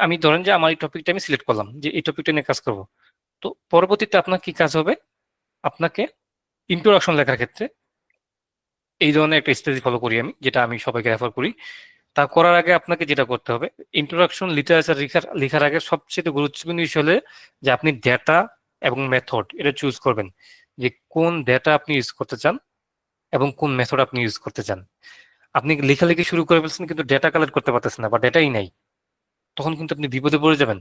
আমি ধরেন যে আমার এই টপিকটা আমি সিলেক্ট করলাম যে এই টপিকটা নিয়ে কাজ করব। তো পরবর্তীতে আপনার কি কাজ হবে, আপনাকে ইন্ট্রোডাকশন লেখার ক্ষেত্রে এই ধরনের একটা স্ট্র্যাটেজি ফলো করি আমি, যেটা আমি সবাইকে রেফার করি। তা করার আগে আপনাকে যেটা করতে হবে, ইন্ট্রোডাকশন লিটারেচার লেখার আগে সবচেয়ে গুরুত্বপূর্ণ বিষয় হলো যে আপনি ডেটা এবং মেথড এটা চুজ করবেন, যে কোন ডেটা আপনি ইউজ করতে চান এবং কোন মেথড আপনি ইউজ করতে চান। আপনি লেখালেখি শুরু করে ফেলছেন কিন্তু ডেটা কালেক্ট করতে পারতেছেন না বা ডেটাই নাই, তখন কিন্তু আপনি বিপদে পড়ে যাবেন।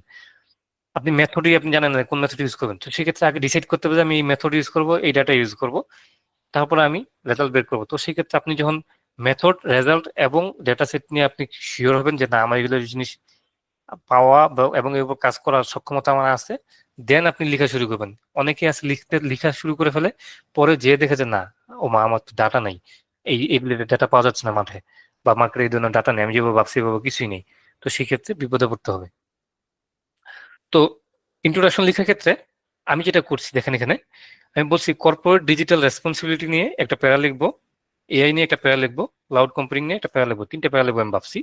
আপনি মেথডই আপনি জানেন না কোন মেথড ইউজ করবেন, তো সেক্ষেত্রে আগে ডিসাইড করতে হবে যে আমি এই মেথড ইউজ করবো, এই ডাটা ইউজ করবো, তারপরে আমি রেজাল্ট বের করবো। তো সেক্ষেত্রে আপনি যখন মেথড, রেজাল্ট এবং ডেটা সেট নিয়ে আপনি শিওর হবেন যে না আমার এগুলো জিনিস পাওয়া এবং এর উপর কাজ করার সক্ষমতা আমার আছে, দেন আপনি লেখা শুরু করবেন। অনেকে আছে লেখা শুরু করে ফেলে, পরে যে দেখে যে না, ও মা আমার তো ডাটা নাই, এই ডাটা পাওয়া যাচ্ছে না মাঠে, বা মার্কেটে এই ধরনের ডাটা নেই, আমি যেভাবে ভাবছি এভাবে কিছুই নেই। তো সেক্ষেত্রে বিপদে পড়তে হবে। তো ইন্ট্রোডাকশন লেখার ক্ষেত্রে আমি যেটা করছি দেখেন এখানে, আমি বলছি কর্পোরেট ডিজিটাল রেসপন্সিবিলিটি নিয়ে একটা প্যারা লিখবো, এআই নিয়ে একটা প্যারা লিখবো, ক্লাউড কম্পিউটিং নিয়ে একটা প্যারা লিখবো, তিনটা প্যারা লিখবো আমি ভাবছি।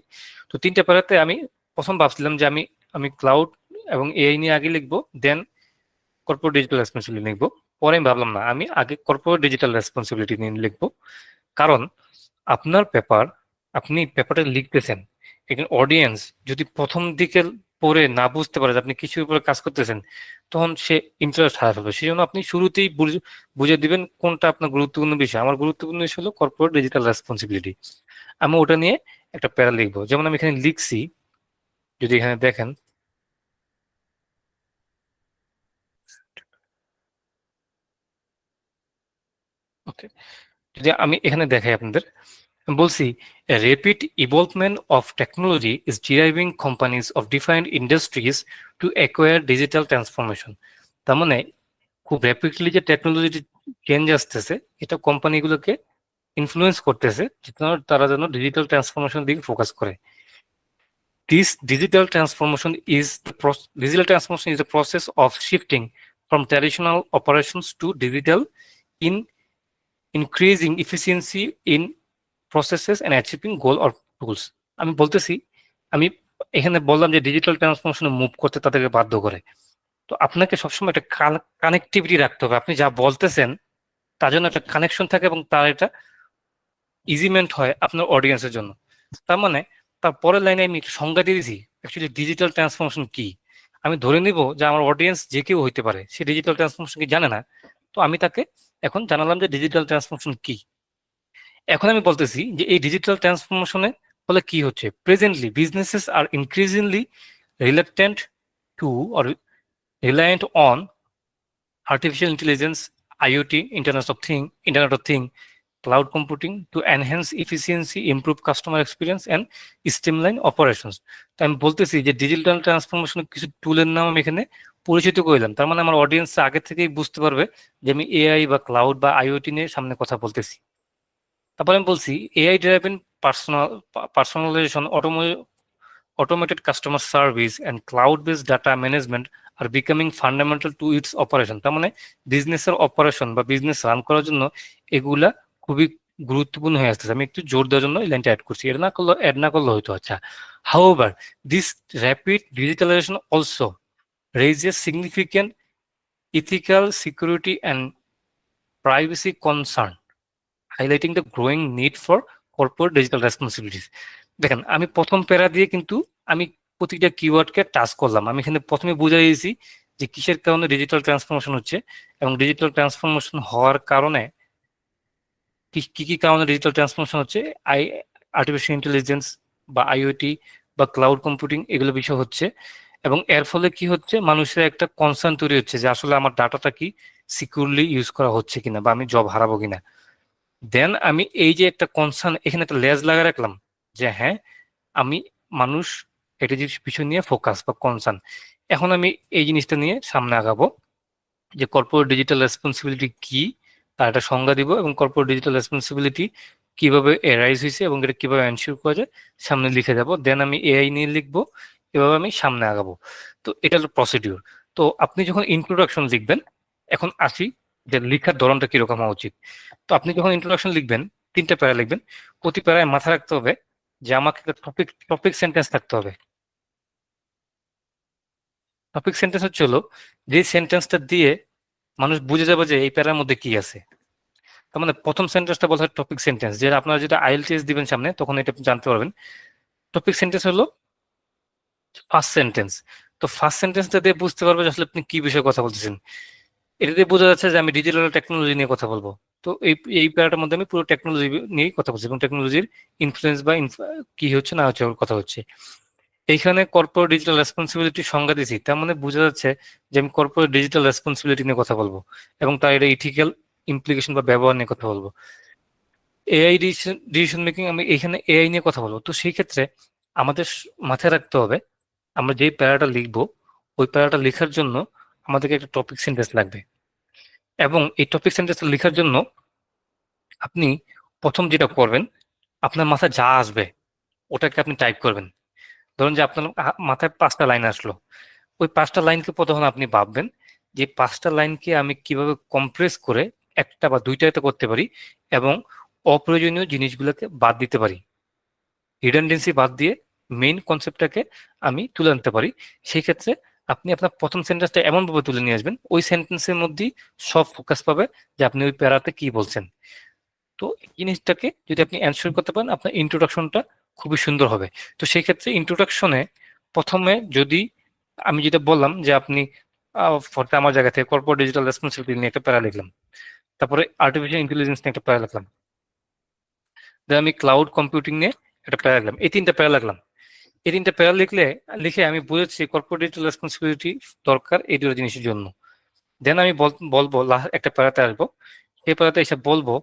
তো তিনটা প্যারাতে আমি প্রথম ভাবছিলাম যে আমি আমি ক্লাউড এবং এআই নিয়ে আগে লিখবো, দেন কর্পোরেট ডিজিটাল রেসপন্সিবিলিটি লিখবো। পরে আমি ভাবলাম না, আমি আগে কর্পোরেট ডিজিটাল রেসপন্সিবিলিটি নিয়ে লিখবো। কারণ আপনার পেপার, আপনি পেপারটা লিখতেছেন, একজন অডিয়েন্স যদি প্রথম দিকে পড়ে না বুঝতে পারে যে আপনি কিছুর উপরে কাজ করতেছেন, তখন সে ইন্টারেস্ট হারা ফেলবে। সেই জন্য আপনি শুরুতেই বুঝে দিবেন কোনটা আপনার গুরুত্বপূর্ণ বিষয়। আমার গুরুত্বপূর্ণ বিষয় হলো কর্পোরেট ডিজিটাল রেসপন্সিবিলিটি। আমি ওটা নিয়ে একটা প্যারা লিখবো, যেমন আমি এখানে লিখছি, যদি এখানে দেখেন, ওকে, যদি আমি এখানে দেখাই আপনাদের, আমি বলছি rapid evolvement of technology is driving companies of different industries to acquire digital transformation. তার মানে খুব র্যাপিডলি যে টেকনোলজি চেঞ্জ আসতেছে, এটা কোম্পানিগুলোকে ইনফ্লুয়েন্স করতেছে যে তারা যেন ডিজিটাল ট্রান্সফরমেশন দিকে ফোকাস করে। This digital transformation is the process of shifting from traditional operations to digital in increasing efficiency in processes and achieving goal or tools. আমি বলতেছি, আমি এখানে বললাম যে ডিজিটাল ট্রান্সফরমেশনে মুভ করতে তাদেরকে বাধ্য করে। তো আপনাকে সবসময় একটা কানেক্টিভিটি রাখতে হবে, আপনি যা বলতেছেন তার জন্য একটা কানেকশন থাকে এবং তার এটা ইজিমেন্ট হয় আপনার অডিয়েন্সের জন্য। তার মানে তার পরের লাইনে আমি একটা সংজ্ঞা দিয়ে দিয়েছি অ্যাকচুয়ালি ডিজিটাল ট্রান্সফরমেশন কি। আমি ধরে নিব যে আমার অডিয়েন্স যে কেউ হইতে পারে, সে ডিজিটাল ট্রান্সফরমেশন কি জানে না। তো আমি তাকে এখন জানালাম যে ডিজিটাল ট্রান্সফরমেশন কি। এখন আমি বলতেছি যে এই ডিজিটাল ট্রান্সফরমেশনে ফলে কি হচ্ছে, presently businesses are increasingly reluctant to or reliant on artificial intelligence, IoT, Internet of Things, cloud computing to enhance efficiency, improve customer experience and streamline operations. তো আমি বলতেছি যে ডিজিটাল ট্রান্সফরমেশন কিছু টুলের নাম আমি এখানে পরিচিত করলাম। তার মানে আমার অডিয়েন্স আগে থেকেই বুঝতে পারবে যে আমি এআই বা ক্লাউড বা আইওটি নিয়ে সামনে কথা বলতেছি। তারপরে আমি বলছি AI driven personalisation, automated customer service and cloud-based data management are becoming fundamental to its operation. তার মানে বিজনেসের অপারেশন বা বিজনেস রান করার জন্য এগুলা খুবই গুরুত্বপূর্ণ হয়ে আসতেছে। আমি একটু জোর দেওয়ার জন্য এই লাইনটা অ্যাড না করলে হয়তো। আচ্ছা, however this rapid digitalization also raises significant ethical, security and privacy concern, highlighting the growing need for corporate digital responsibilities. দেখেন আমি প্রথম প্যারা দিয়ে কিন্তু আমি প্রতিটা কিওয়ার্ডকে টাচ করলাম। আমি এখানে প্রথমে বুঝাই দিয়েছি যে কিসের কারণে ডিজিটাল ট্রান্সফরমেশন হচ্ছে এবং ডিজিটাল ট্রান্সফরমেশন হওয়ার কারণে কি কি কি কারণে ডিজিটাল ট্রান্সফরমেশন হচ্ছে, আই আর্টিফিশিয়াল ইন্টেলিজেন্স বা আইওটি বা ক্লাউড কম্পিউটিং এগুলো বিষয় হচ্ছে। এবং এর ফলে কি হচ্ছে, মানুষের একটা কনসার্ন তৈরি হচ্ছে যে আসলে আমার ডাটাটা কি সিকিউরলি ইউজ করা হচ্ছে কিনা বা আমি জব হারাবো কিনা। দেন আমি এই যে একটা কনসার্ন এখানে একটা লেজ লাগা রাখলাম যে হ্যাঁ, আমি মানুষ এটা যে বিষয় নিয়ে ফোকাস বা কনসার্ন। এখন আমি এই জিনিসটা নিয়ে সামনে আগাবো যে কর্পোরেট ডিজিটাল রেসপন্সিবিলিটি কি, তার একটা সংজ্ঞা দিব এবং কর্পোরেট ডিজিটাল রেসপন্সিবিলিটি কিভাবে এরাইজ হয়েছে এবং এটা কিভাবে এনশিওর করা যায় সামনে লিখে যাব। দেন আমি এআই নিয়ে লিখবো, এভাবে আমি সামনে আগাবো। তো এটা হলো প্রসিডিউর। তো আপনি যখন ইন্ট্রোডাকশন লিখবেন, এখন আসি যে লেখার ধরনটা কিরকম হওয়া উচিত। তো আপনি যখন ইন্ট্রোডাকশন লিখবেন, তিনটা প্যারা লিখবেন। প্রতি প্যারায় মাথা রাখতে হবে যে আমাকে একটা টপিক টপিক সেন্টেন্স থাকতে হবে। টপিক সেন্টেন্স হচ্ছে হলো যে সেন্টেন্সটা দিয়ে মানুষ বুঝে যাবে যে এই প্যারার মধ্যে কি আছে। তার মানে প্রথম সেন্টেন্সটা বলা হয় টপিক সেন্টেন্স, যেটা আপনারা যেটা আইএলটিএস দিবেন সামনে তখন এটা জানতে পারবেন। টপিক সেন্টেন্স হলো ফার্স্ট সেন্টেন্স। তো ফার্স্ট সেন্টেন্সটা দিয়ে বুঝতে পারবে যে আসলে আপনি কি বিষয়ে কথা বলতেছেন। এটা দিয়ে বোঝা যাচ্ছে যে আমি ডিজিটাল টেকনোলজি নিয়ে কথা বলবো। তো এই প্যারাটার মধ্যে আমি পুরো টেকনোলজি নিয়ে কথা বলছি এবং টেকনোলজির ইনফ্লুয়েন্স বা কি হচ্ছে না হচ্ছে ওর কথা হচ্ছে। এইখানে কর্পোরেট ডিজিটাল রেসপন্সিবিলিটি সংজ্ঞা দিয়েছি, তার মানে বোঝা যাচ্ছে যে আমি কর্পোরেট ডিজিটাল রেসপন্সিবিলিটি নিয়ে কথা বলবো এবং তার এটা ইথিক্যাল ইমপ্লিকেশন বা ব্যবহার নিয়ে কথা বলবো। এআই ডিসিশন মেকিং, আমি এখানে এআই নিয়ে কথা বলবো। তো সেই ক্ষেত্রে আমাদের মাথায় রাখতে হবে আমরা যেই প্যারাটা লিখবো ওই প্যারাটা লেখার জন্য আমাদেরকে একটা টপিক সেন্টেন্স লাগবে, এবং এই টপিক সেন্টেন্স লেখার জন্য আপনি প্রথম যেটা করবেন, আপনার মাথায় যা আসবে ওটাকে আপনি টাইপ করবেন। ধরুন যে আপনার মাথায় 5টা লাইন আসলো, ওই 5টা লাইনকে প্রথম আপনি ভাববেন যে 5টা লাইনকে আমি কিভাবে কম্প্রেস করে একটা বা দুইটাতে করতে পারি এবং অপ্রয়োজনীয় জিনিসগুলোকে বাদ দিতে পারি, রিডান্ডেন্সি বাদ দিয়ে মেইন কনসেপ্টটাকে আমি তুলে আনতে পারি। সেই ক্ষেত্রে আপনি আপনার প্রথম সেন্টেন্সটা এমনভাবে তুলে নিয়ে আসবেন ওই সেন্টেন্সের মধ্যেই সব ফোকাস পাবে যে আপনি ওই প্যারাতে কি বলছেন। তো এই জিনিসটাকে যদি আপনি অ্যানসার করতে পারেন আপনার ইন্ট্রোডাকশনটা খুবই সুন্দর হবে। তো সেই ক্ষেত্রে ইন্ট্রোডাকশনে প্রথমে যদি আমি যেটা বললাম যে আপনি ফর আমার জায়গা থেকে কর্পোরেট ডিজিটাল রেসপন্সিবিলিটি নিয়ে একটা প্যারা লিখলাম, তারপরে আর্টিফিশিয়াল ইন্টেলিজেন্স নিয়ে একটা প্যারা লিখলাম, দেন আমি ক্লাউড কম্পিউটিং নিয়ে একটা প্যারা লিখলাম, এই 3টা প্যারা লিখলাম। এই 3টা প্যারা লিখে আমি বুঝেছি কর্পোরেট ডিজিটাল রেসপন্সিবিলিটি দরকার এই দুটো জিনিসের জন্য। দেন আমি বলবো একটা প্যারাতে আসবো, সেই প্যারাতে এসে বলবো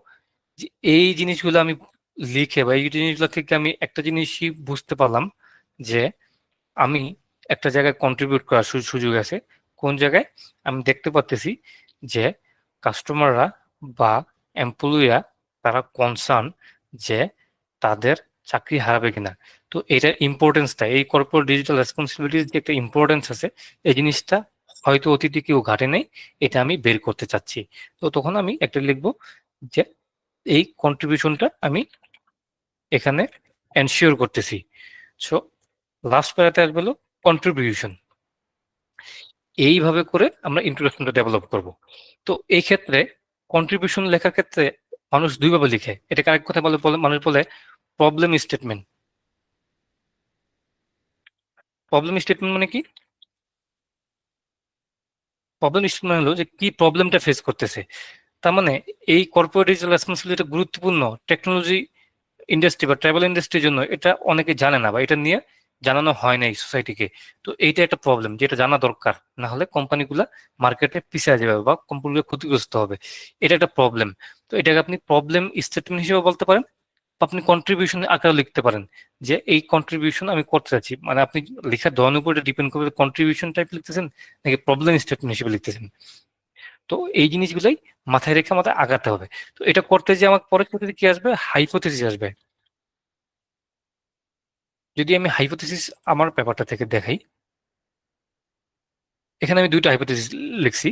যে এই জিনিসগুলো আমি লিখে বা এই জিনিসগুলো থেকে আমি একটা জিনিসই বুঝতে পারলাম যে আমি একটা জায়গায় কন্ট্রিবিউট করার সুযোগ আছে। কোন জায়গায়? আমি দেখতে পাচ্তেছি যে কাস্টমাররা বা এমপ্লয়িরা তারা কনসার্ন যে তাদের চাকরি হারাবে কিনা। তো এটার ইম্পর্টেন্সটা, এই কর্পোরেট ডিজিটাল রেসপন্সিবিলিটির যে একটা ইম্পর্টেন্স আছে এই জিনিসটা হয়তো অতীতে কেউ ঘাটে নাই, এটা আমি বের করতে চাচ্ছি। তো তখন আমি একটা লিখবো যে এই কন্ট্রিবিউশনটা আমি এখানে এনশিওর করতেছি। সো লাস্ট প্যারাতে আসবে হলো কন্ট্রিবিউশন। এইভাবে করে আমরা ইন্ট্রোডাকশনটা ডেভেলপ করব। তো এই ক্ষেত্রে কন্ট্রিবিউশন লেখার ক্ষেত্রে মানুষ দুইভাবে লিখে, এটাকে আরেক কথা মানুষ বলে প্রবলেম স্টেটমেন্ট। প্রবলেম স্টেটমেন্ট মানে কি? প্রবলেম স্টেটমেন্ট হলো যে কি প্রবলেমটা ফেস করতেছে। তার মানে এই কর্পোরেট ডিজিটাল রেসপন্সিবিলিটি গুরুত্বপূর্ণ টেকনোলজি ইন্ডাস্ট্রি বা ট্রাভেল ইন্ডাস্ট্রির জন্য, এটা অনেকে জানে না বা এটা নিয়ে জানানো হয় না এই সোসাইটিকে। তো এইটা একটা প্রবলেম যেটা জানা দরকার, না হলে কোম্পানিগুলা মার্কেটে পিছিয়ে যাবে বা কোম্পানিগুলো ক্ষতিগ্রস্ত হবে। এটা একটা প্রবলেম। তো এটাকে আপনি প্রবলেম স্টেটমেন্ট হিসেবে বলতে পারেন বা আপনি কন্ট্রিবিউশন আকারে লিখতে পারেন যে এই কন্ট্রিবিউশন আমি করতে চাচ্ছি। মানে আপনি লেখার ধরনের উপর ডিপেন্ড করবে কন্ট্রিবিউশন টাইপ লিখতেছেন নাকি প্রবলেম স্টেটমেন্ট হিসেবে লিখতেছেন। তো এই জিনিসগুলাই মাথায় রেখে আমাদের আগাতে হবে। তো এটা করতে যে আমার পরের ক্ষেত্রে কি আসবে, হাইপোথেসিস আসবে। যদি আমি হাইপোথেসিস আমার পেপারটা থেকে দেখাই, এখানে আমি দুইটা হাইপোথেসিস লিখছি।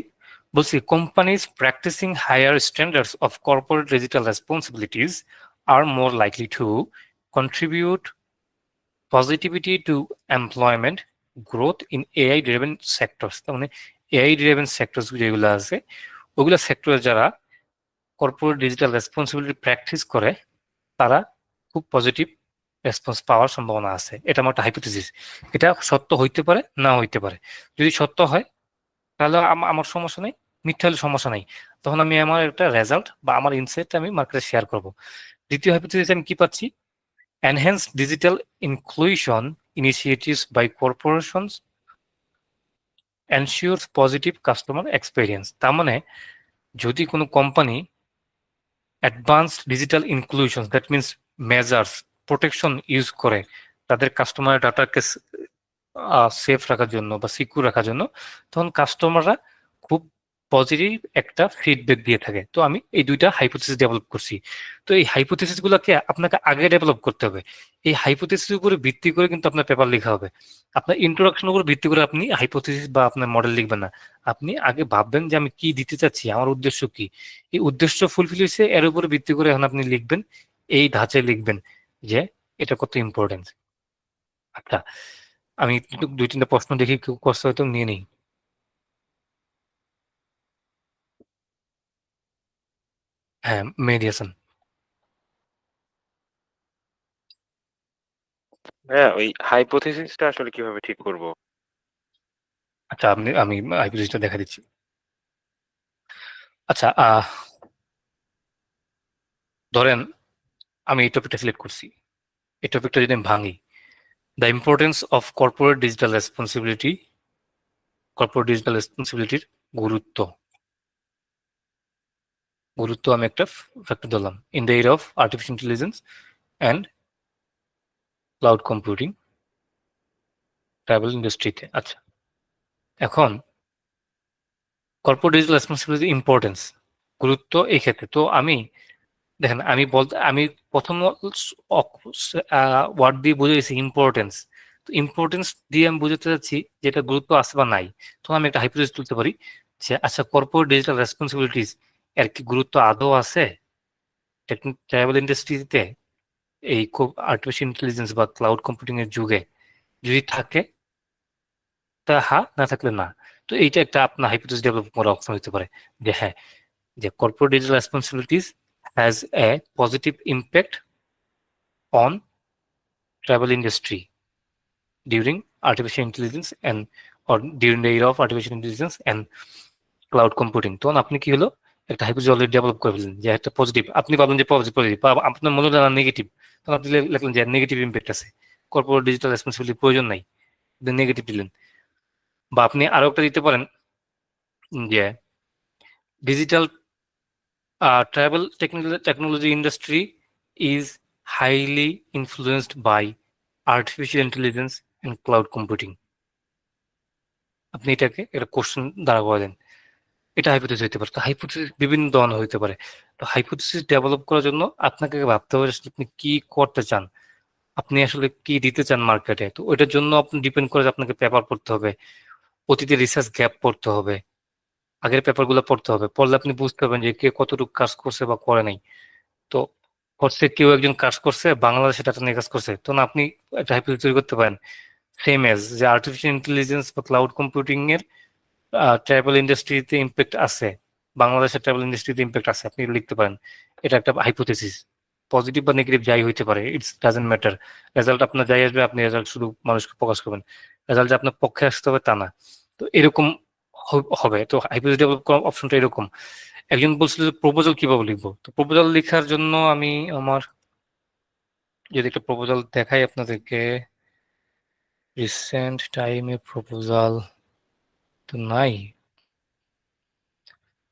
বলছি companies practicing higher standards of corporate digital responsibilities are more likely to contribute positivity to employment growth in AI driven sectors. তার মানে এআই ড্রিভেন সেক্টরস যেগুলো আছে ওগুলো সেক্টরে যারা কর্পোরেট ডিজিটাল রেসপন্সিবিলিটি প্র্যাকটিস করে তারা খুব পজিটিভ রেসপন্স পাওয়ার সম্ভাবনা আছে। এটা আমার একটা হাইপোথেসিস। এটা সত্য হইতে পারে না হইতে পারে। যদি সত্য হয় তাহলে আমার সমস্যা নেই, মিথ্যা হলে সমস্যা নেই। তখন আমি আমার একটা রেজাল্ট বা আমার ইনসাইট আমি মার্কেটে শেয়ার করব। দ্বিতীয় হাইপোথেসিস আমি কি পাচ্ছি, enhance digital inclusion initiatives by corporations ensures positive customer experience. তার মানে যদি কোনো company advanced digital inclusion that means measures protection use করে তাদের কাস্টমার ডাটাকে সেফ রাখার জন্য বা সিকিউর রাখার জন্য, তখন কাস্টমাররা খুব পজিটিভ একটা ফিডব্যাক দিয়ে থাকে। তো আমি এই দুইটা হাইপোথেসিস ডেভেলপ করছি। তো এই হাইপোথেসিস গুলোকে আপনাকে আগে ডেভেলপ করতে হবে। এই হাইপোথেসিস উপরে ভিত্তি করে কিন্তু আপনার পেপার লেখা হবে। আপনার ইন্ট্রোডাকশন উপর ভিত্তি করে আপনি হাইপোথেসিস বা আপনার মডেল লিখবেন না। আপনি আগে ভাববেন যে আমি কি দিতে চাচ্ছি, আমার উদ্দেশ্য কি। এই উদ্দেশ্য ফুলফিল হয়েছে এর উপরে ভিত্তি করে এখন আপনি লিখবেন, এই ধাঁচে লিখবেন যে এটা কত ইম্পর্টেন্ট। আচ্ছা, আমি দুই তিনটা প্রশ্ন দেখি কেউ কষ্ট হয়তো নিয়ে নিই। হ্যাঁ, মেহেদী হাসান। হ্যাঁ, ওই হাইপোথিসিসটা আসলে কিভাবে ঠিক করব? আচ্ছা, আমি হাইপোথিসিসটা দেখা দিচ্ছি। আচ্ছা, ধরেন আমি এই টপিকটা সিলেক্ট করছি। এই টপিকটা যদি আমি ভাঙি, the importance of corporate digital রেসপন্সিবিলিটির গুরুত্ব গুরুত্ব আমি একটা ফ্যাক্টর ধরলাম, in the area of artificial intelligence and cloud computing, travel ইন্ডাস্ট্রিতে। আচ্ছা, এখন কর্পোরেট ডিজিটাল রেসপন্সিবিলিটি ইম্পর্টেন্স, গুরুত্ব এই ক্ষেত্রে তো আমি, দেখেন আমি প্রথম ওয়ার্ড দিয়ে বুঝেছি ইম্পর্টেন্স। তো ইম্পর্টেন্স দিয়ে আমি বুঝতে চাচ্ছি যে এটা গুরুত্ব আছে বা নাই। তো আমি একটা হাইপোথিসিস তুলতে পারি যে আচ্ছা, কর্পোরেট ডিজিটাল রেসপন্সিবিলিটিস এর কি গুরুত্ব আদৌ আছে ট্রাভেল ইন্ডাস্ট্রিতে, এই আর্টিফিশিয়াল ইন্টেলিজেন্স বা ক্লাউড কম্পিউটিং এর যুগে? যদি থাকে তা হ্যাঁ, না থাকলে না। তো এইটা একটা আপনার হাইপোথিসিস ডেভেলপ করার অপশন হতে পারে যে হ্যাঁ, যে corporate digital responsibilities has a positive impact on travel industry during artificial intelligence and or during the era of artificial intelligence and cloud computing। তখন আপনি কি হলো, একটা হাইপোথিসিস অলরেডি ডেভেলপ করে ফেললেন যে একটা পজিটিভ, আপনি ভাবলেন যে পজিটিভ পজিটিভ, আপনার মনে হলো না নেগেটিভ, তখন আপনি লিখলেন যে নেগেটিভ ইম্প্যাক্ট আছে, কর্পোরেট ডিজিটাল রেসপন্সিবিলিটি প্রয়োজন নাই, নেগেটিভ দিলেন। বা আপনি আরো একটা দিতে পারেন যে digital travel technology industry is highly influenced by artificial intelligence and cloud computing। আপনি এটাকে একটা কোশ্চেন দ্বারা বলেন, এটা হাইপোথিসিস হতে পারে। তো হাইপোথিসিস বিভিন্ন ধরনের হতে পারে। তো হাইপোথিসিস ডেভেলপ করার জন্য আপনাকে ভাবতে হবে আসলে আপনি কি করতে চান, আপনি আসলে কি দিতে চান মার্কেটে। তো ওইটার জন্য আপনি ডিপেন্ড করে যে আপনাকে পেপার পড়তে হবে, অতীতে রিসার্চ গ্যাপ পড়তে হবে, আগের পেপারগুলো পড়তে হবে। পড়লে আপনি বুঝতে পারবেন যে কে কতটুকু কাজ করছে বা করে নাই। তো করছে, কেউ একজন কাজ করছে বাংলাদেশে ডাটা নিয়ে কাজ করছে, তো না আপনি একটা হাইপোথিসিস তৈরি করতে পারেন সেম এজ যে আর্টিফিশিয়াল ইন্টেলিজেন্স বা ক্লাউড কম্পিউটিং এর ট্রাভেল ইন্ডাস্ট্রিতে ইম্প্যাক্ট আছে, বাংলাদেশের ট্রাভেল ইন্ডাস্ট্রিতে ইম্প্যাক্ট আছে, আপনি লিখতে পারেন। এটা একটা হাইপোথিসিস, পজিটিভ বা নেগেটিভ যাই হইতে পারে, ইটস ডাজেন্ট ম্যাটার। রেজাল্ট আপনার যাই আসবে, আপনি রেজাল্ট শুধু মানুষকে প্রকাশ করবেন, রেজাল্ট যে আপনার পক্ষে আসতে হবে তা না। তো এরকম হবে। তো হাইপোথিসিস ডেভেলপ করার অপশনটা এরকম। একজন বলছিল যে প্রপোজাল কিভাবে লিখবো, তো প্রপোজাল লেখার জন্য আমি আমার যদি একটা প্রপোজাল দেখাই আপনাদেরকে, রিসেন্ট টাইমে প্রপোজাল তো নাই।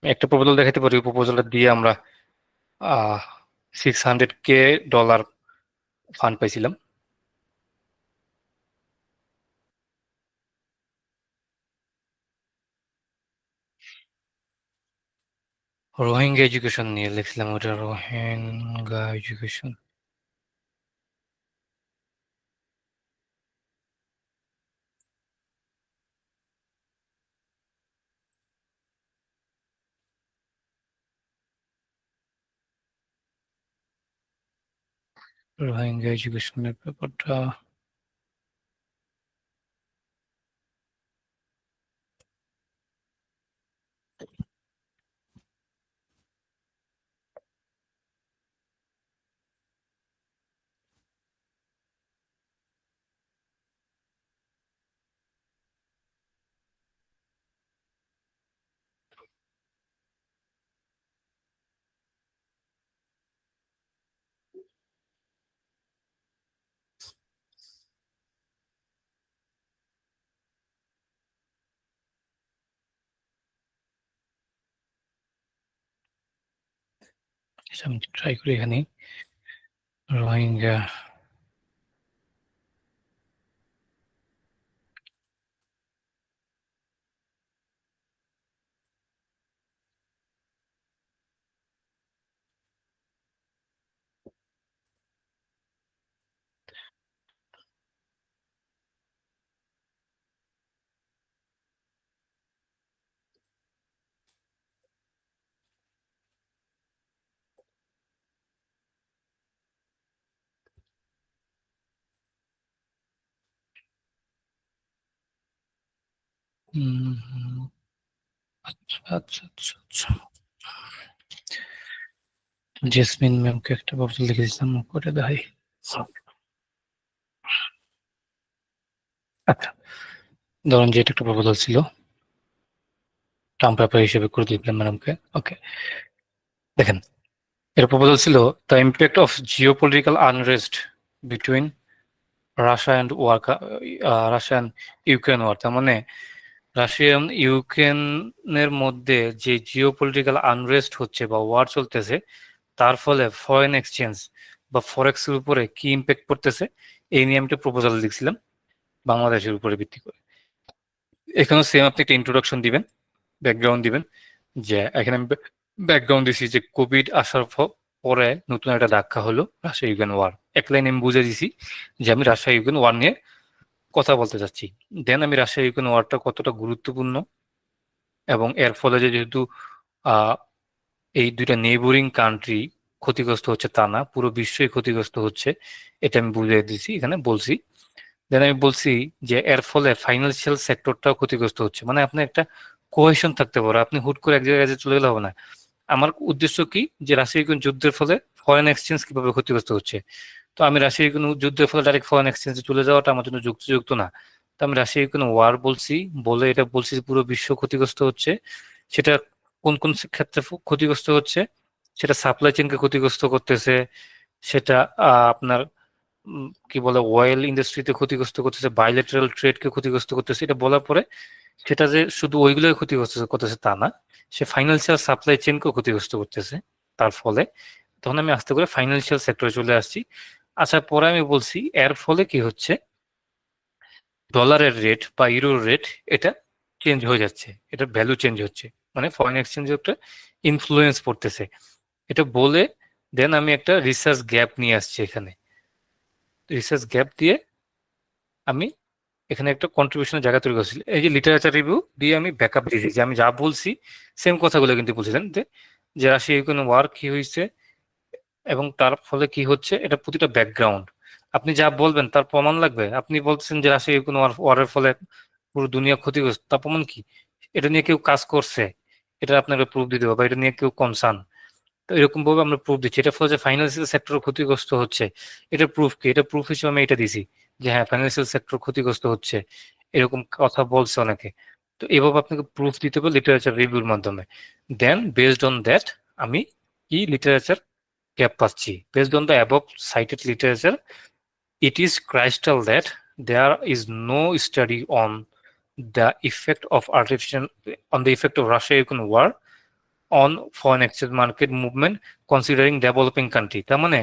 একটা প্রপোজাল দেখাতে পারি, প্রপোজালটা দিয়ে আমরা 600K ফান্ড পাইছিলাম। রোহিঙ্গা এডুকেশন নিয়ে লিখছিলাম, ওটা রোহিঙ্গা এডুকেশন। রোহিঙ্গা এডুকেশনের ব্যাপারটা আমি ট্রাই করি এখানে রোহিঙ্গা। আচ্ছা আচ্ছা আচ্ছা আচ্ছা, জেসমিন ম্যামকে একটা প্রপোজাল লিখে দিয়েছিলাম, করে দেখাই। আচ্ছা, ধরুন যে এটা একটা প্রপোজাল ছিল, টার্ম পেপার হিসেবে করে দিলাম ম্যাডামকে। ওকে, দেখেন, এর প্রপোজাল ছিল the impact of geopolitical unrest between Russia and war, Russia and Ukraine war. তার মানে রাশিয়া এবং ইউক্রেনের মধ্যে যে জিওপলিটিক্যাল আনরেস্ট হচ্ছে বা ওয়ার চলতেছে, তার ফলে ফরেন এক্সচেঞ্জ বা ফরেক্স এর উপরে কি ইম্প্যাক্ট পড়তেছে, এই নিয়ে আমি একটা প্রপোজাল লিখছিলাম বাংলাদেশের উপরে ভিত্তি করে। এখানেও সেম আপনি একটা ইন্ট্রোডাকশন দিবেন, ব্যাকগ্রাউন্ড দিবেন, যে এখানে আমি ব্যাকগ্রাউন্ড দিছি যে কোভিড আসার পরে নতুন একটা ধাক্কা হলো রাশিয়া ইউক্রেন ওয়ার। এক লাইন আমি বুঝে দিছি যে আমি রাশিয়া ইউক্রেন ওয়ার নিয়ে কথা বলতে চাচ্ছি। দেন আমি রাশিয়া ইউক্রেন ওয়ারটা কতটা গুরুত্বপূর্ণ এবং এর ফলে যে যেহেতু আহ এই দুইটা নেইবরিং কান্ট্রি ক্ষতিগ্রস্ত হচ্ছে তা না, পুরো বিশ্বই ক্ষতিগ্রস্ত হচ্ছে, এটা আমি বুঝিয়ে দিছি এখানে বলছি। দেন আমি বলছি যে এর ফলে ফাইন্যান্সিয়াল সেক্টরটাও ক্ষতিগ্রস্ত হচ্ছে, মানে আপনি একটা কোহেশন থাকতে পারে, আপনি হুট করে এক জায়গায় যে চলে গেলে হবে না। আমার উদ্দেশ্য কি, যে রাশিয়া ইউক্রেন যুদ্ধের ফলে ফরেন এক্সচেঞ্জ কিভাবে ক্ষতিগ্রস্ত হচ্ছে। তো আমি রাশিয়া ইউক্রেন যুদ্ধের ফলে ডাইরেক্ট ফরেন এক্সচেঞ্জে চলে যাওয়াটা আমার জন্য যুক্তিযুক্ত না। তো আমি রাশিয়া ইউক্রেন ওয়ার বলছি, বলে এটা বলছি যে পুরো বিশ্ব ক্ষতিগ্রস্ত হচ্ছে। সেটা কোন কোন ক্ষেত্রে ক্ষতিগ্রস্ত হচ্ছে, সেটা সাপ্লাই চেনকে ক্ষতিগ্রস্ত করতেছে, সেটা আপনার কি বলে অয়েল ইন্ডাস্ট্রিতে ক্ষতিগ্রস্ত করতেছে, বাইলেটারাল ট্রেডকে ক্ষতিগ্রস্ত করতেছে। এটা বলার পরে সেটা যে শুধু ওইগুলোই ক্ষতিগ্রস্ত করতেছে তা না, সে ফাইন্যান্সিয়াল সাপ্লাই চেনকেও ক্ষতিগ্রস্ত করতেছে তার ফলে। তখন আমি আস্তে করে ফাইন্যান্সিয়াল সেক্টরে চলে আসছি। আসার পরে আমি বলছি এর ফলে কি হচ্ছে, ডলারের রেট বা ইউরোর রেট এটা চেঞ্জ হয়ে যাচ্ছে, এটা ভ্যালু চেঞ্জ হচ্ছে, মানে ফরেন এক্সচেঞ্জে একটা ইনফ্লুয়েন্স পড়তেছে। এটা বলে দেন আমি একটা রিসার্চ গ্যাপ নিয়ে আসছি এখানে। রিসার্চ গ্যাপ দিয়ে আমি এখানে একটা কন্ট্রিবিউশনের জায়গা তৈরি করছিল, এই যে লিটারেচার রিভিউ দিয়ে আমি ব্যাকআপ দিয়েছি যে আমি যা বলছি সেম কথাগুলো কিন্তু বলছিলেন, যে রাশিয়া ইউক্রেন ওয়ার কি হয়েছে এবং তার ফলে কি হচ্ছে, এটা প্রতিটা ব্যাকগ্রাউন্ড। আপনি যা বলবেন তার প্রমাণ লাগবে। আপনি বলছেন যে রাশিয়া ইউক্রেন ওয়ারের ফলে পুরো দুনিয়া ক্ষতিগ্রস্ত, তার প্রমাণ কি? এটা নিয়ে কেউ কাজ করছে, এটা আপনাকে প্রুফ দিতে হবে, বা এটা নিয়ে কেউ কনসার্ন, তো এরকম ভাবে আমরা প্রুফ দিচ্ছি। এটা ফলে যে ফাইন্যান্সিয়াল সেক্টর ক্ষতিগ্রস্ত হচ্ছে, এটা প্রুফ কি? এটা প্রুফ হিসেবে আমি এটা দিছি যে হ্যাঁ ফাইন্যান্সিয়াল সেক্টর ক্ষতিগ্রস্ত হচ্ছে, এরকম কথা বলছে অনেকে। তো এভাবে আপনাকে প্রুফ দিতে হবে লিটারেচার রিভিউর মাধ্যমে। দেন বেসড অন দ্যাট আমি কি লিটারেচার গ্যাপ পাচ্ছি, based on the above cited literature, it is crystal that there is no study on the effect of artificial on the effect of Russia-Ukraine war on foreign exchange market movement considering developing country. তার মানে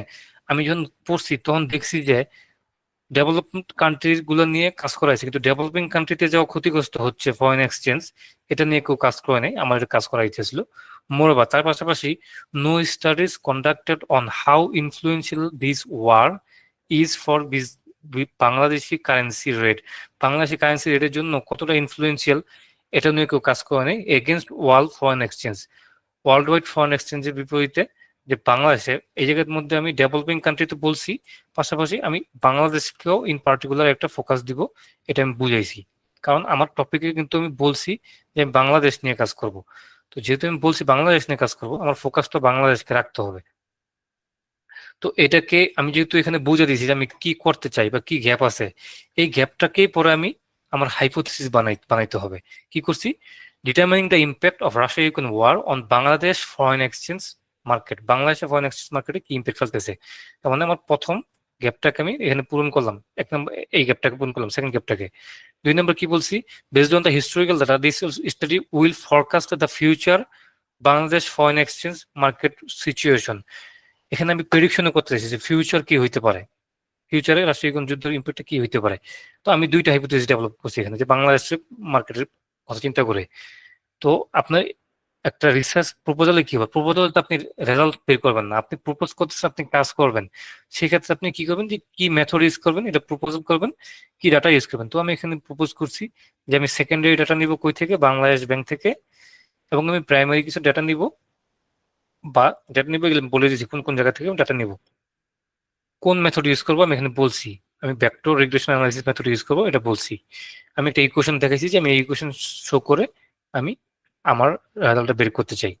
আমি যখন পড়ছি তখন দেখছি যে development country গুলো নিয়ে কাজ করা হয়েছে, কিন্তু ডেভেলপিং কান্ট্রিতে যাওয়া ক্ষতিগ্রস্ত হচ্ছে ফরেন এক্সচেঞ্জ, এটা নিয়ে কেউ কাজ করে নাই। আমার এটা কাজ করা ইচ্ছে ছিল। মোরওভার তার পাশাপাশি no studies conducted on how influential this war is for Bangladeshi currency rate, Bangladeshi currency রেটের জন্য কতটা ইনফ্লুয়েন্সিয়াল, এটা নিয়ে কেউ কাজ করে নাই। Against world foreign exchange, world wide foreign এক্সচেঞ্জের বিপরীতে যে বাংলাদেশে, এই জায়গার মধ্যে আমি ডেভেলপিং কান্ট্রি তো বলছি, পাশাপাশি আমি বাংলাদেশকেও ইন পার্টিকুলার একটা ফোকাস দিব, এটা আমি বুঝাইছি। কারণ আমার টপিকে কিন্তু আমি বলছি যে আমি বাংলাদেশ নিয়ে কাজ করব। তো যেহেতু আমি বলছি বাংলাদেশ নিয়ে কাজ করব, আমার ফোকাসটা বাংলাদেশকে রাখতে হবে। তো এটাকে আমি যেহেতু এখানে বুঝে দিয়েছি যে আমি কি করতে চাই বা কি গ্যাপ আছে, এই গ্যাপটাকেই পরে আমি আমার হাইপোথিসিস বানাইতে হবে। কি করছি, determining the impact of Russia Ukraine war on Bangladesh foreign exchange market, বাংলাদেশের ফরেন এক্সচেঞ্জ মার্কেটে কি ইম্প্যাক্ট ফেলতেছে। তার মানে আমার প্রথম গ্যাপটাকে আমি এখানে পূরণ করলাম, এক নম্বর এই গ্যাপটাকে পূরণ করলাম, সেকেন্ড গ্যাপটাকে। দুই নম্বর কি বলছি, based on the historical data this study will forecast the future Bangladesh foreign exchange market situation. এখানে আমি প্রেডিকশনও করতে চাইছি যে ফিউচার কি হইতে পারে, ফিউচারে রাশিয়া ইউক্রেন যুদ্ধের ইম্প্যাক্টটা কি হইতে পারে। তো আমি দুইটা হাইপোথিসিস ডেভেলপ করছি এখানে, যে বাংলাদেশের মার্কেটের কথা চিন্তা করে। তো আপনার একটা রিসার্চ প্রপোজালে কি হবে, প্রপোজালে তো আপনি রেজাল্ট বের করবেন না, আপনি প্রপোজ করতেছেন, আপনি কাজ করবেন। সেক্ষেত্রে আপনি কি করবেন, যে কি মেথড ইউজ করবেন, এটা প্রপোজাল করবেন, কি ডাটা ইউজ করবেন। তো আমি এখানে প্রপোজ করছি যে আমি সেকেন্ডারি ডাটা নিব কই থেকে, বাংলাদেশ ব্যাংক থেকে, এবং আমি প্রাইমারি কিছু ডাটা নিব, বা ডাটা নিব এগুলো বলে দিচ্ছি কোন কোন জায়গা থেকে ডাটা নিব, কোন মেথড ইউজ করবো আমি এখানে বলছি। আমি vector regression analysis method use করবো, এটা বলছি। আমি একটা ইকুয়েশন দেখাইছি যে আমি এই ইকুয়েশন শো করে আমি আমার রেজাল্টটা বের করতে চাই।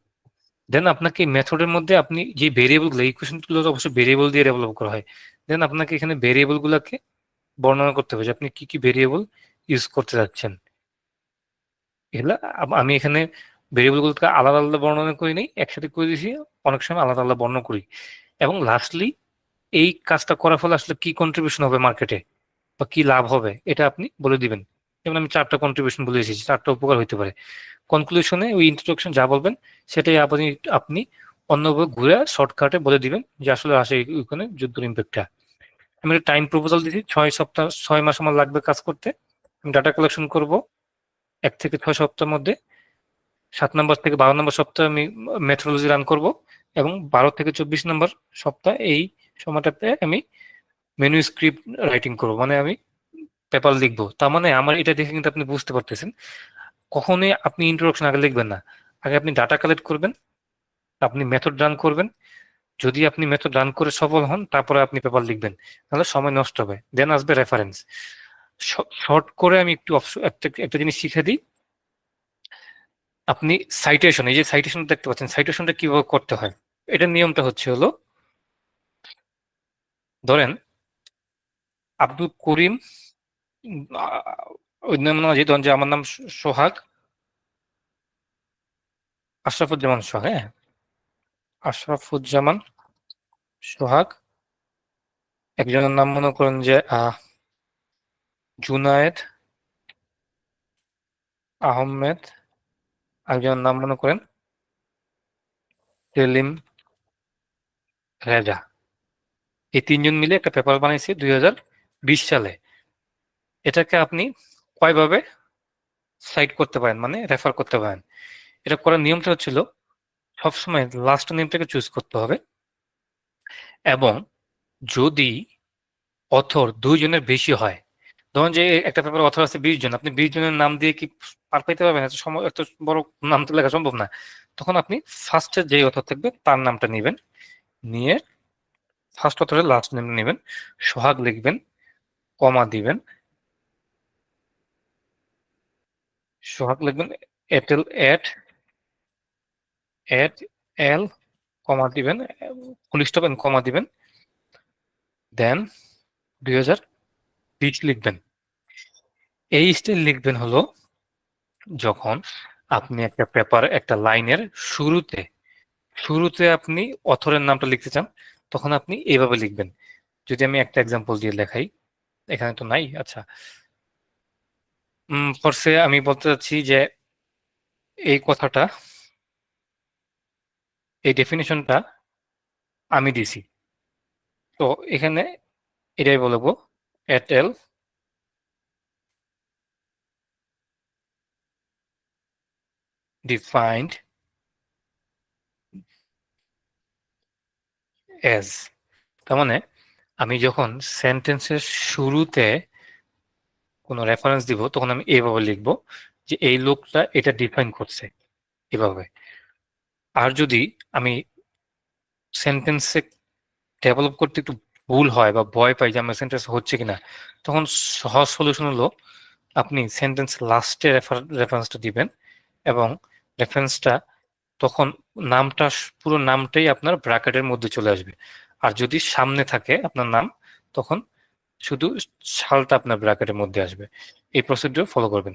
দেন আপনাকে মেথডের মধ্যে আপনি যে ভেরিয়েবল গুলো, ইকুয়েশন গুলো তো অবশ্যই ভেরিয়েবল দিয়ে ডেভেলপ করা হয়, দেন আপনাকে এখানে ভেরিয়েবল গুলাকে বর্ণনা করতে হবে যে আপনি কি কি ভেরিয়েবল ইউজ করতে যাচ্ছেন। এগুলা আমি এখানে ভেরিয়েবল গুলোকে আলাদা আলাদা বর্ণনা করি নাই, একসাথে করে দিয়েছি, অনেক সময় আলাদা আলাদা বর্ণনা করি। এবং লাস্টলি এই কাজটা করার ফলে আসলে কি কন্ট্রিবিউশন হবে মার্কেটে বা কি লাভ হবে এটা আপনি বলে দিবেন। যেমন আমি 4টা কন্ট্রিবিউশন বলে এসেছি, 4টা উপকার হইতে পারে। কনক্লুশনে ওই ইন্ট্রোডাকশন যা বলবেন সেটাই আপনি আপনি অন্যভাবে ঘুরে শর্টকাটে বলে দিবেন যে আসলে আসে ওইখানে যুদ্ধের ইম্প্যাক্টটা। আমি একটা টাইম প্রপোজাল দিচ্ছি, 6 সপ্তাহ 6 মাস আমার লাগবে কাজ করতে। আমি ডাটা কালেকশন করব 1 থেকে 6 সপ্তাহের মধ্যে। 7 নম্বর থেকে 12 নম্বর সপ্তাহে আমি মেথোডোলজি রান করব, এবং 12 থেকে 24 নম্বর সপ্তাহ এই সময়টাতে আমি মেনু স্ক্রিপ্ট রাইটিং করব, মানে আমি পেপার লিখবো। তার মানে আমার এটা দেখে কিন্তু আপনি বুঝতে পারতেছেন কখনোই আপনি ইন্ট্রোডাকশন আগে লিখবেন না। আগে আপনি ডাটা কালেক্ট করবেন, আপনি মেথড রান করবেন। যদি আপনি মেথড রান করে সফল হন তারপরে আপনি পেপার লিখবেন, তাহলে সময় নষ্ট হবে। দেন আসবে রেফারেন্স। শর্ট করে আমি একটু একটা একটা জিনিস শিখে দিই। আপনি সাইটেশন, এই যে সাইটেশন দেখতে পাচ্ছেন, সাইটেশনটা কিভাবে করতে হয়, এটার নিয়মটা হচ্ছে হলো, ধরেন আব্দুল করিম, ওই নাম না, ধরেন যে আমার নাম সোহাগ, আশরাফুজ্জামান সোহাগ, হ্যাঁ, আশরাফুজ্জামান সোহাগ। একজনের নাম মনে করেন যে জুনায়েদ আহমেদ। একজনের নাম মনে করেন সেলিম রেজা। এই 3জন মিলে একটা পেপার বানাইছে 2020 সালে। এটাকে আপনি কয়ভাবে সাইট করতে পারেন, মানে রেফার করতে পারেন। এটা করার নিয়মটা হচ্ছিল, সবসময় লাস্ট নেমটাকে চুজ করতে হবে, এবং যদি অথর 2 জনের বেশি হয়, ধরুন যে একটা পেপার অথর আছে 20 জন, আপনি 20 জনের নাম দিয়ে কি পার পাইতে পারবেন? এত সময়, এত বড় নাম তো লেখা সম্ভব না। তখন আপনি ফার্স্টে যে অথর থাকবে তার নামটা নেবেন, নিয়ে ফার্স্ট অথরের লাস্ট নেম নেবেন, সোহাগ লিখবেন, কমা দিবেন, সোহাগ লিখবেন, এটেল এট এট এল, কমা দিবেন, ফুল স্টপ এন্ড কমা দিবেন, দেন 2020 লিখবেন। এই স্টাইল লিখবেন হলো যখন আপনি একটা পেপার একটা লাইনের শুরুতে শুরুতে আপনি অথরের নামটা লিখতে চান, তখন আপনি এইভাবে লিখবেন। যদি আমি একটা এক্সাম্পল দিয়ে লেখাই, এখানে তো নাই, আচ্ছা। ফরসে আমি বলতে চাচ্ছি যে এই কথাটা, এই ডেফিনেশনটা আমি দিছি, তো এখানে এটাই বলবো, এয়ারটেল ডিফাইন্ড এজ। তার মানে আমি যখন সেন্টেন্সের শুরুতে কোনো রেফারেন্স দিব তখন আমি এইভাবে লিখবো যে এই লোকটা এটা ডিফাইন করছে এভাবে। আর যদি আমি সেন্টেন্সে ডেভেলপ করতে একটু ভুল হয় বা ভয় পাই যে আমার সেন্টেন্স হচ্ছে কিনা, তখন সহজ সলিউশন হলো আপনি সেন্টেন্স লাস্টে রেফারেন্সটা দিবেন, এবং রেফারেন্সটা তখন নামটা, পুরো নামটাই আপনার ব্র্যাকেটের মধ্যে চলে আসবে। আর যদি সামনে থাকে আপনার নাম, তখন শুধু সালটা আপনার ব্র্যাকেটের মধ্যে আসবে। এই প্রসিডিউর ফলো করবেন।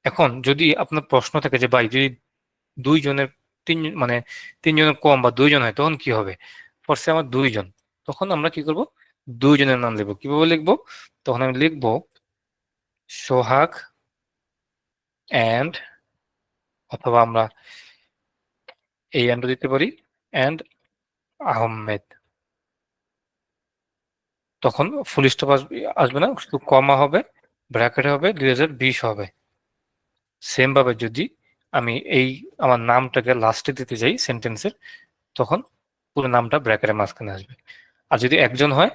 এখন যদি আপনার প্রশ্ন থাকে যে ভাই যদি 2 জনের, 3 মানে 3 জনের কম বা 2 জন হয় তখন কি হবে? ফরসে আমার 2 জন, তখন আমরা কি করব? 2 জনের নাম লিখবো। কিভাবে লিখবো? তখন আমি লিখবো সোহাগ অ্যান্ড, অথবা আমরা এই অ্যান্ড দিতে পারি, অ্যান্ড আহমেদ। তখন ফুল স্টপ আসবে না, শুধু কমা হবে, ব্র্যাকেট হবে, 2020 হবে। সেম ভাবে যদি আমি এই আমার নামটাকে লাস্টে দিতে যাই সেন্টেন্সের, তখন পুরো নামটা ব্র্যাকেটের মাঝখানে আসবে। আর যদি একজন হয়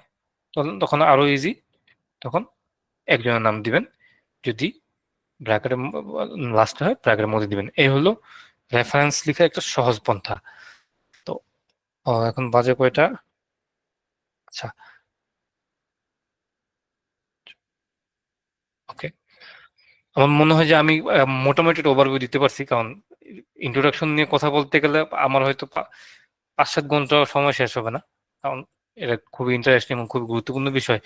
তখন তখন আরো ইজি, তখন একজনের নাম দিবেন, যদি ব্র্যাকেটের লাস্টে হয় ব্র্যাকেটের মধ্যে দিবেন। এই হলো রেফারেন্স লেখার একটা সহজ পন্থা। তো এখন বাজে কয়টা? আচ্ছা, আমার মনে হয় যে আমি মোটামুটি ওভারভিউ দিতে পারছি, কারণ ইন্ট্রোডাকশন নিয়ে কথা বলতে গেলে আমার হয়তো 5-7 ঘন্টা সময় শেষ হবে না, কারণ এটা খুবই ইন্টারেস্টিং এবং খুবই গুরুত্বপূর্ণ বিষয়।